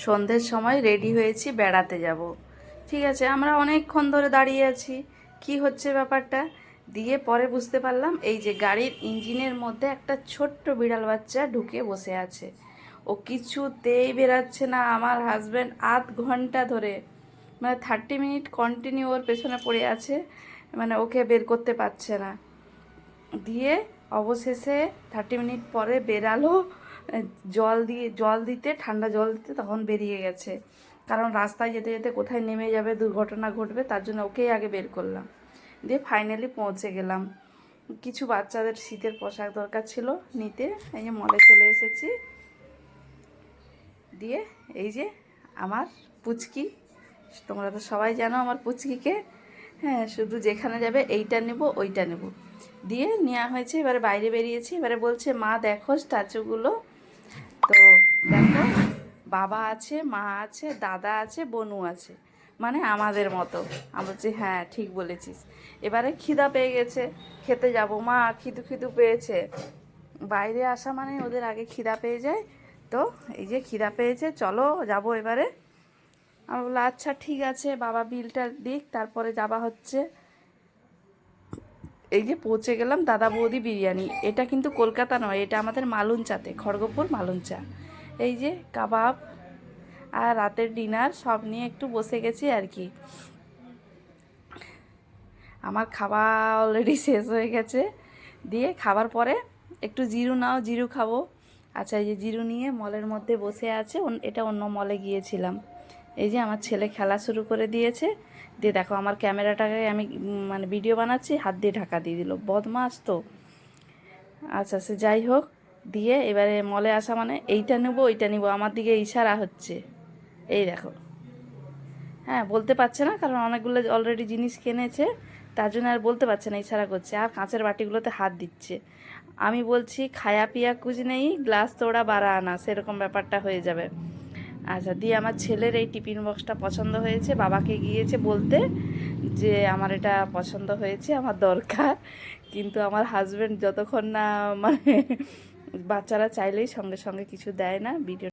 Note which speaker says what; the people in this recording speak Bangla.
Speaker 1: সন্ধ্যের সময় রেডি হয়েছি, বেড়াতে যাব। ঠিক আছে, আমরা অনেকক্ষণ ধরে দাঁড়িয়ে আছি, কি হচ্ছে ব্যাপারটা। দিয়ে পরে বুঝতে পারলাম এই যে গাড়ির ইঞ্জিনের মধ্যে একটা ছোট্ট বিড়াল বাচ্চা ঢুকে বসে আছে। ও কিছুতেই বেরাচ্ছে না। আমার হাজব্যান্ড আধ ঘন্টা ধরে, মানে 30 মিনিট কন্টিনিউ ওর পেছনে পড়ে আছে, মানে ওকে বের করতে পারছে না। দিয়ে অবশেষে 30 মিনিট পরে বেরালো। জল দিতে, ঠান্ডা জল দিতে, তখন বেরিয়ে গেছে। কারণ রাস্তায় যেতে যেতে কোথায় নেমে যাবে, দুর্ঘটনা ঘটবে, তার জন্য ওকেই আগে বের করলাম। দিয়ে ফাইনালি পৌঁছে গেলাম। কিছু বাচ্চাদের শীতের পোশাক দরকার ছিল নিতে, এই যে মলে চলে এসেছি। দিয়ে এই যে আমার পুচকি, তোমরা তো সবাই জানো আমার পুচকিকে। হ্যাঁ, শুধু যেখানে যাবে এইটা নেব ওইটা নেব, দিয়ে নেওয়া হয়েছে। এবারে বাইরে বেরিয়েছি, এবারে বলছে মা দেখো স্ট্যাচুগুলো। তো দেখো, বাবা আছে, মা আছে, দাদা আছে, বনু আছে, মানে আমাদের মতো। আমি বলছি হ্যাঁ ঠিক বলেছিস। এবারে খিদা পেয়ে গেছে, খেতে যাব। মা খিদু খিদু পেয়েছে। বাইরে আসা মানে ওদের আগে খিদা পেয়ে যায়। তো এই যে খিদা পেয়েছে, চলো যাব এবারে। আমি বললাম আচ্ছা ঠিক আছে, বাবা বিলটা দিক, তারপরে যাওয়া হচ্ছে। এই যে পৌঁছে গেলাম দাদা বৌদি বিরিয়ানি। এটা কিন্তু কলকাতা নয়, এটা আমাদের মালুনচাতে, খড়গপুর মালুনচা। এই যে কাবাব আর রাতের ডিনার সব নিয়ে একটু বসে গেছি আর কি। আমার খাওয়া অলরেডি শেষ হয়ে গেছে। দিয়ে খাবার পরে একটু জিরু নাও, জিরু খাবো। আচ্ছা, এই যে জিরু নিয়ে মলের মধ্যে বসে আছে। এটা অন্য মলে গিয়েছিলাম। এই যে আমার ছেলে খেলা শুরু করে দিয়েছে। দিয়ে দেখো আমার ক্যামেরাটাকে আমি মানে ভিডিও বানাচ্ছি, হাত দিয়ে ঢাকা দিয়ে দিল, বদমাস তো। আচ্ছা সে যাই হোক। দিয়ে এবারে মলে আসা মানে এইটা নেবো ওইটা নেবো, আমার দিকে ইশারা হচ্ছে। এই দেখো, হ্যাঁ বলতে পারছে না, কারণ অনেকগুলো অলরেডি জিনিস কিনেছে, তার জন্য আর বলতে পারছে না, ইশারা করছে। আর কাঁচের বাটিগুলোতে হাত দিচ্ছে। আমি বলছি খায়া পিয়া কুছ নেই, গ্লাস তোড়া বারা আনা, সেরকম ব্যাপারটা হয়ে যাবে। আচ্ছা, দিয়ে আমার ছেলের এই টিফিন বক্সটা পছন্দ হয়েছে, বাবাকে গিয়েছে বলতে যে আমার এটা পছন্দ হয়েছে, আমার দরকার। কিন্তু আমার হাজব্যান্ড যতক্ষণ না, মানে বাচ্চারা চাইলেই সঙ্গে সঙ্গে কিছু দেয় না। ভিডিও